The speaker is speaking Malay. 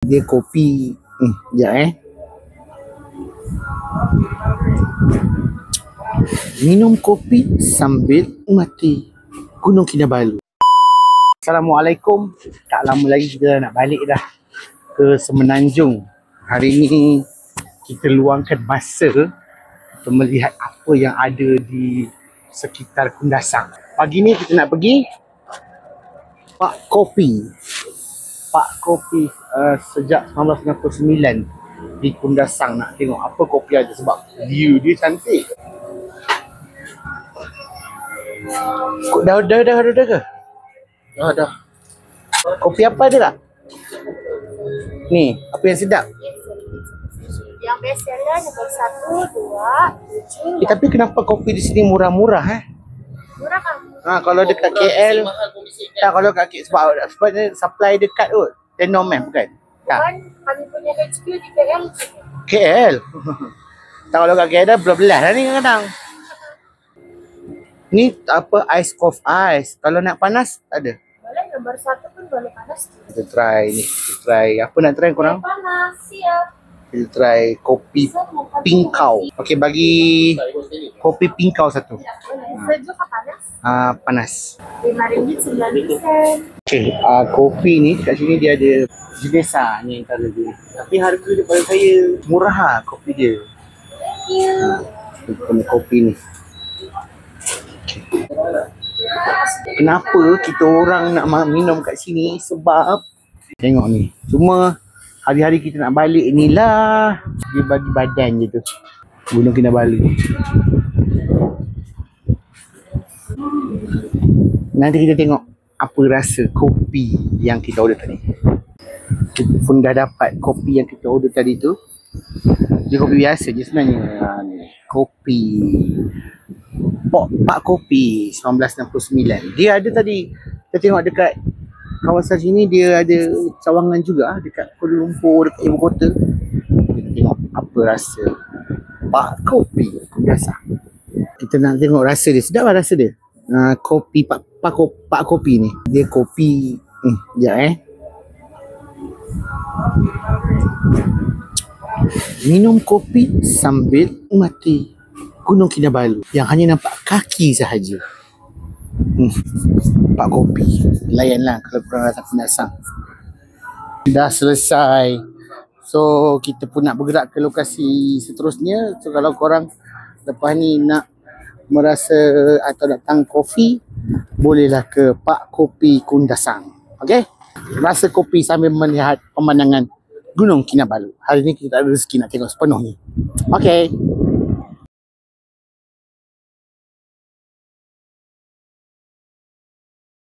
Dia kopi. Sekejap minum kopi sambil mati Gunung Kinabalu. Assalamualaikum. Tak lama lagi kita nak balik dah ke Semenanjung. Hari ni kita luangkan masa untuk melihat apa yang ada di sekitar Kundasang. Pagi ni kita nak pergi Pak Kopi. Pak Kopi sejak 1969 di Kundasang. Nak tengok apa kopi ada sebab view dia cantik. Dah ke? Dah. Kopi apa ada tak? Ni, apa yang sedap? Yang best seller nombor 1, 2, 7. Tapi kenapa kopi di sini murah-murah Murah kan? Kalau dekat KL. Tak, kalau kat KL sebabnya supply dekat kot. Tenom bukan? Tak. Bukan, kami punya HQ di KL. KL. Tak, kalau kat KL dah belah dah ni kadang-kadang. Ni apa, ice coffee ice. Kalau nak panas ada. Boleh nombor 1 pun boleh panas. Kita try ni. Kita try. Apa nak try korang? Panas, siap. Kita try kopi pingkau. Okey, bagi kopi pingkau satu. Sejuk ke panas? Panas. RM5.90. Okey, kopi ni kat sini dia ada jenis ni antara dia. Tapi harga dia pada saya murah kopi dia. Thank you. Kita kopi ni. Kenapa kita orang nak minum kat sini? Sebab tengok ni. Cuma hari-hari kita nak balik ni lah dia bagi badan je tu. Gunung Kinabalu. Nanti kita tengok apa rasa kopi yang kita order tadi. Kita pun dah dapat kopi yang kita order tadi tu. Dia kopi biasa je sebenarnya. Kopi Pak Kopi 1969. Dia ada tadi, kita tengok dekat kawasan sini dia ada cawangan juga dekat Kuala Lumpur, dekat ibu kota. Kita tengok apa rasa Pak Kopi Kundasang. Kita nak tengok rasa dia. Sedap lah rasa dia. Kopi Pak Kopi ni. Dia kopi sekejap minum kopi sambil mati Gunung Kinabalu yang hanya nampak kaki sahaja. Pak Kopi. Layanlah kalau korang datang Kundasang. Dah selesai. So kita pun nak bergerak ke lokasi seterusnya. So kalau korang lepas ni nak merasa atau datang kopi, bolehlah ke Pak Kopi Kundasang. Okey? Rasa kopi sambil melihat pemandangan Gunung Kinabalu. Hari ni kita tak ada rezeki nak tengok sepenuhnya. Okey.